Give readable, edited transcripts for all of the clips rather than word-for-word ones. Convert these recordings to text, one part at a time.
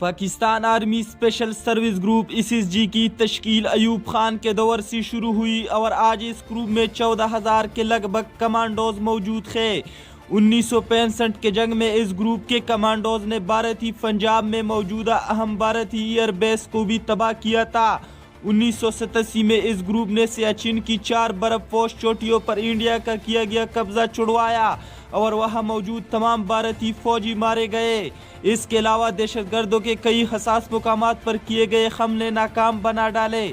Pakistan army special service group ISIS-G की तश्कील अयूब खान के दौर से शुरू हुई और आज इस ग्रुप में 14,000 के लगभग कमांडोज मौजूद थे। 1965 के जंग में इस ग्रुप के कमांडोज ने भारतीय पंजाब में मौजूदा अहम भारतीय एयरबेस को भी तबाह किया था। 1987 में इस ग्रुप ने सियाचिन की 4 बर्फपोश चोटियों पर इंडिया का किया गया कब्जा छुड़वाया और वहां मौजूद तमाम भारतीय फौजी मारे गए। इसके अलावा दहशतगर्दों के कई हसास मुकामात पर किए गए हमले नाकाम बना डाले।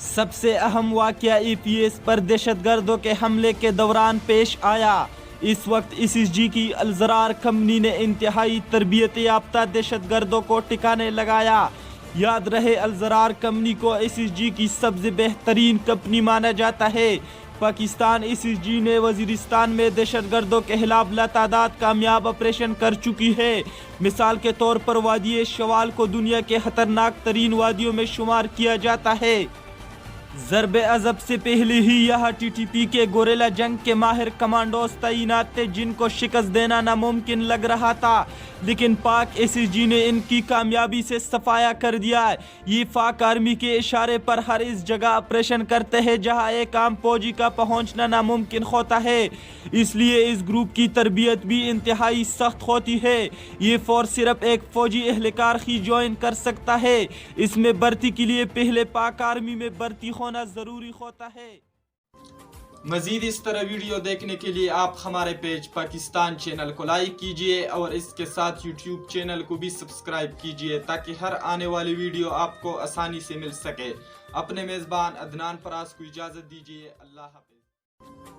सबसे अहम वाकया EPS पर दहशतगर्दों के हमले के दौरान पेश आया। इस वक्त ISIS-G की अल-ज़रार कंपनी ने इंतहाई तरबियत याफ्ता दहशतगर्दों को ठिकाने लगाया। याद रहे, अल-ज़रार कंपनी को ISIS-G की सबसे बेहतरीन कंपनी माना जाता है। पाकिस्तान ISIS-G ने वज़ीरिस्तान में दहशतगर्दों के खिलाफ लातादाद कामयाब ऑपरेशन कर चुकी है। मिसाल के तौर पर वादी शवाल को दुनिया के खतरनाक तरीन वादियों में शुमार किया जाता है। ज़रबे अज़ब से पहले ही यहाँ TTP के गोरेला जंग के माहिर कमांडोज तैनात थे जिनको शिकस्त देना नामुमकिन लग रहा था, लेकिन पाक ISIS-G ने इनकी कामयाबी से सफाया कर दिया। ये पाक आर्मी के इशारे पर हर इस जगह ऑपरेशन करते हैं जहां एक आम फौजी का पहुंचना नामुमकिन होता है। इसलिए इस ग्रुप की तरबियत भी इंतहाई सख्त होती है। ये फोर्स सिर्फ एक फौजी एहलकार ही ज्वाइन कर सकता है। इसमें भर्ती के लिए पहले पाक आर्मी में भर्ती होना ज़रूरी होता है। मज़ीद इस तरह वीडियो देखने के लिए आप हमारे पेज पाकिस्तान चैनल को लाइक कीजिए और इसके साथ YouTube चैनल को भी सब्सक्राइब कीजिए ताकि हर आने वाली वीडियो आपको आसानी से मिल सके। अपने मेज़बान अदनान फराज को इजाज़त दीजिए। अल्लाह हाफ़िज़।